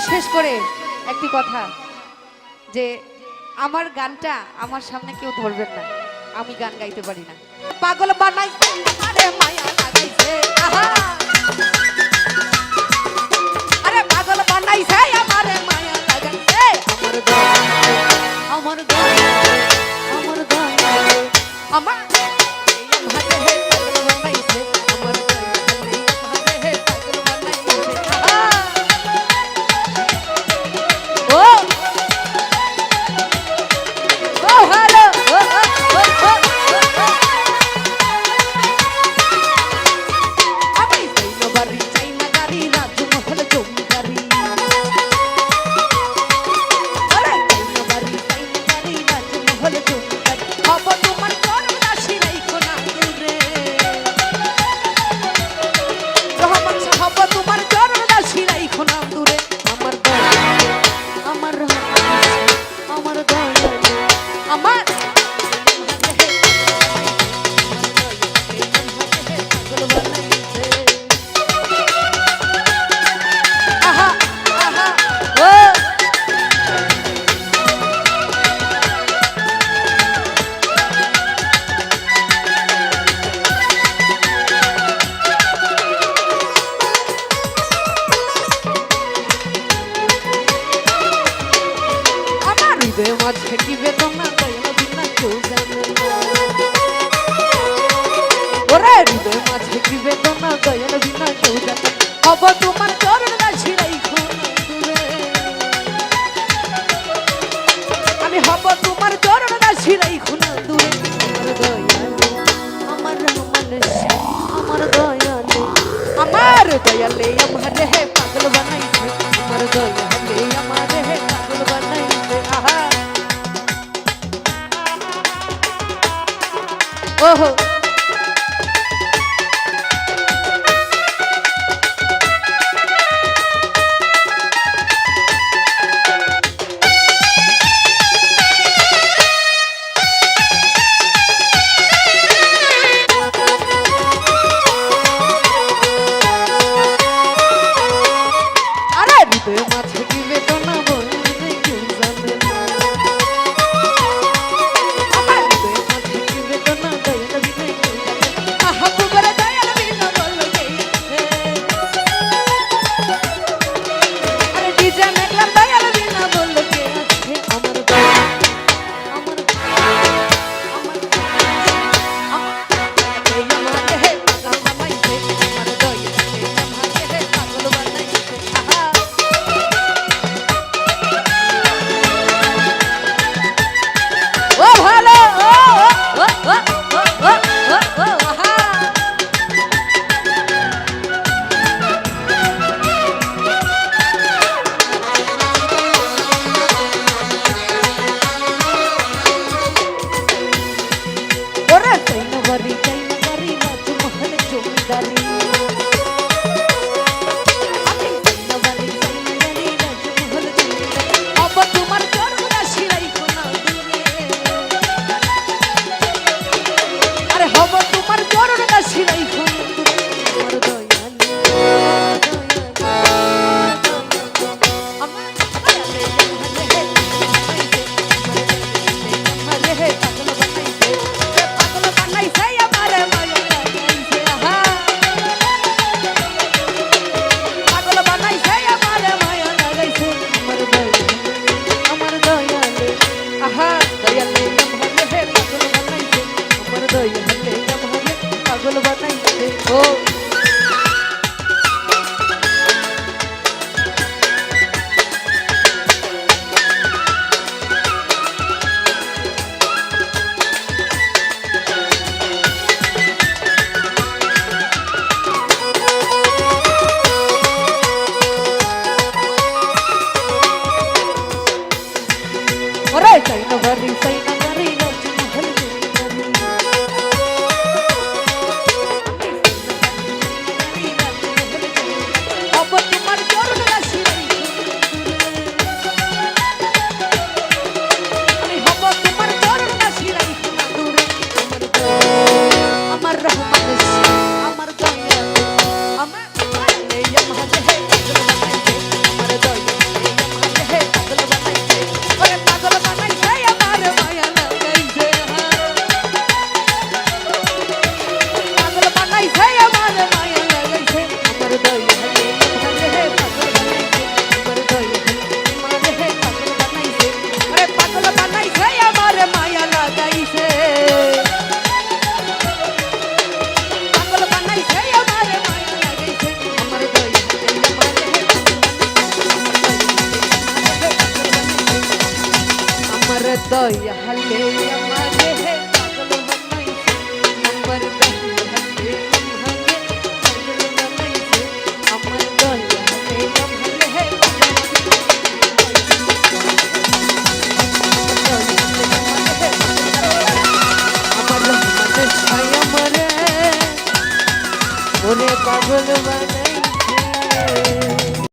বিশেষ করে একটি কথা যে আমার গানটা আমার সামনে কেউ ধরবেন না, আমি গান গাইতে পারি না। পাগল বানাইছে আরে মায়া লাগাইছে, আহা আরে পাগল বানাইছে আমারে মায়া লাগাইছে। আমার দয়া আমার দয়া আমার দয়া আমার মাঝে কি বেদনা দয়া বিনা কেউ জানে না, ওরে হৃদয় মাঝে কি বেদনা দয়া বিনা কেউ জানে। হব তোমার চরণ দাসী রাইখো না দূরে, আমি হব তোমার চরণ দাসী রাইখো না দূরে। আমার দয়ালে আমার দয়ালে আমার দয়ালে আমারে হে পাগল বানাইছে, আমার দয়ালে আমারে হে পাগল বানাইছে। আহা ওহো আরে হৃদয় মাঝে কি বেদনা বলে কেউ জানে না, আমার হৃদয় মাঝে কি বেদনা দয়া বিনা কেউ জানে। আহা বুবরে দয়া বিনা বলে আরে ডিজে মেঘলা দয়া বিনা বলে কে আছে। আমার দয়া আমার আমার আমার হে পাগল বানাইছে, আমার দয়া আমার হে পাগল বানাইছে। আহা ও ভালো ও ও ও ও ও ও আহা ওরে চাইনা বাড়ি রাজমহল জমিদারি, আমি চাইনা বাড়ি রাজমহল জমিদারি। হব তোমার চরণ দাসী রাইখো না দূরে, আরে হব তোমার চরণ দাসী রাইখো না দূরে। আমার দয়ালে আমার দয়ালে আমারে হে পাগল বানাইছে, পাগল বানাইছে আমারে মায়া লাগাইছে। আহা পাগল বানাইছে আমারে মায়া লাগাইছে। আমার দয়ালে আহা দয়ালে আমারে হে পাগল বানাইছে, আমার দয়ালে আমারে পাগল বানাইছে। ও ওরে চাইনা বাড়ি রাজমহল জমিদারি, হব তোমার চরণ দাসী রাইখো না দূরে, আমি হব তোমার চরণ দাসী রাইখো না দূরে। আমার রহমান আমার দয়ালে আমার দয়ালে আমারে হে পাগল বানাইছে, আমার দয়ালে দয়ালে